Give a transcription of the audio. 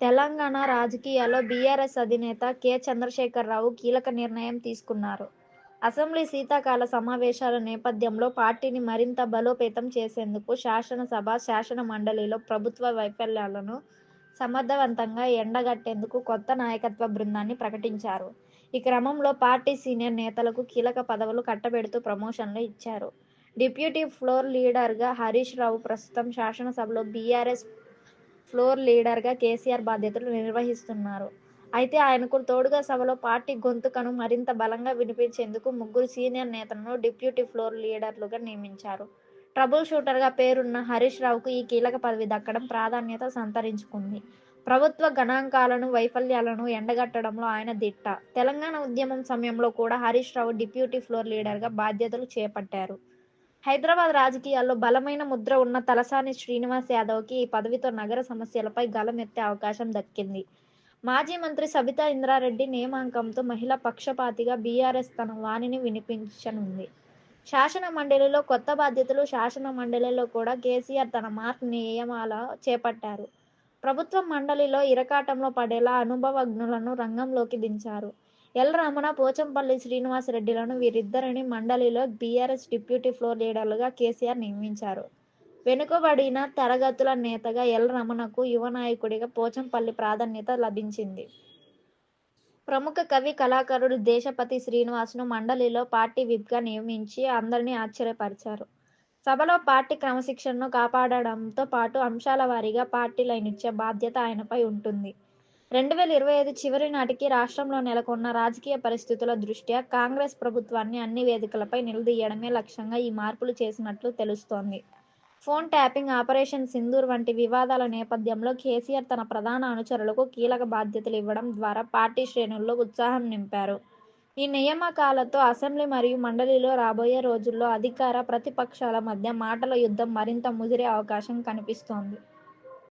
తెలంగాణ రాజకీయాల్లో బీఆర్ఎస్ అధినేత కె. చంద్రశేఖరరావు కీలక నిర్ణయం తీసుకున్నారు. అసెంబ్లీ శీతాకాల సమావేశాల నేపథ్యంలో పార్టీని మరింత బలోపేతం చేసేందుకు శాసనసభ, శాసనమండలిలో ప్రభుత్వ వైఫల్యాలను సమర్థవంతంగా ఎండగట్టేందుకు కొత్త నాయకత్వ బృందాన్ని ప్రకటించారు. ఈ క్రమంలో పార్టీ సీనియర్ నేతలకు కీలక పదవులు కట్టబెడుతూ ప్రమోషన్లు ఇచ్చారు. డిప్యూటీ ఫ్లోర్ లీడర్గా హరీశ్ రావు ప్రస్తుతం శాసనసభలో బీఆర్ఎస్ ఫ్లోర్ లీడర్గా కేసీఆర్ బాధ్యతలు నిర్వహిస్తున్నారు. అయితే ఆయనకు తోడుగా సభలో పార్టీ గొంతుకను మరింత బలంగా వినిపించేందుకు ముగ్గురు సీనియర్ నేతలను డిప్యూటీ ఫ్లోర్ లీడర్లుగా నియమించారు. ట్రబుల్ షూటర్గా పేరున్న హరీశ్ రావుకు ఈ కీలక పదవి దక్కడం ప్రాధాన్యత సంతరించుకుంది. ప్రభుత్వ గణాంకాలను, వైఫల్యాలను ఎండగట్టడంలో ఆయన దిట్ట. తెలంగాణ ఉద్యమం సమయంలో కూడా హరీశ్ రావు డిప్యూటీ ఫ్లోర్ లీడర్గా బాధ్యతలు చేపట్టారు. హైదరాబాద్ రాజకీయాల్లో బలమైన ముద్ర ఉన్న తలసాని శ్రీనివాస్ యాదవ్కి ఈ పదవితో నగర సమస్యలపై గళమెత్తే అవకాశం దక్కింది. మాజీ మంత్రి సబితా ఇంద్రారెడ్డి నియామకంతో మహిళా పక్షపాతిగా బీఆర్ఎస్ తన వాణిని వినిపించనుంది. శాసన మండలిలో కొత్త బాధ్యతలు. శాసన మండలిలో కూడా కేసీఆర్ తన మార్క్ నియమాల చేపట్టారు. ప్రభుత్వ మండలిలో ఇరకాటంలో పడేలా అనుభవజ్ఞులను రంగంలోకి దించారు. ఎల్. రమణ, పోచంపల్లి శ్రీనివాస్ రెడ్డిలను వీరిద్దరిని మండలిలో బీఆర్ఎస్ డిప్యూటీ ఫ్లోర్ లీడర్లుగా కేసీఆర్ నియమించారు. వెనుకబడిన తరగతుల నేతగా ఎల్. రమణకు, యువ నాయకుడిగా పోచంపల్లి ప్రాధాన్యత లభించింది. ప్రముఖ కవి, కళాకారుడు దేశపతి శ్రీనివాస్ను మండలిలో పార్టీ విప్గా నియమించి అందరినీ ఆశ్చర్యపరిచారు. సభలో పార్టీ క్రమశిక్షణను కాపాడడంతో పాటు అంశాల వారీగా పార్టీ లైన్ ఇచ్చే బాధ్యత ఆయనపై ఉంటుంది. 2025 చివరి నాటికి రాష్ట్రంలో నెలకొన్న రాజకీయ పరిస్థితుల దృష్ట్యా కాంగ్రెస్ ప్రభుత్వాన్ని అన్ని వేదికలపై నిలదీయడమే లక్ష్యంగా ఈ మార్పులు చేసినట్లు తెలుస్తోంది. ఫోన్ ట్యాపింగ్, ఆపరేషన్ సింధూర్ వంటి వివాదాల నేపథ్యంలో కేసీఆర్ తన ప్రధాన అనుచరులకు కీలక బాధ్యతలు ఇవ్వడం ద్వారా పార్టీ శ్రేణుల్లో ఉత్సాహం నింపారు. ఈ నియామకాలతో అసెంబ్లీ మరియు మండలిలో రాబోయే రోజుల్లో అధికార, ప్రతిపక్షాల మధ్య మాటల యుద్ధం మరింత ముదిరే అవకాశం కనిపిస్తోంది.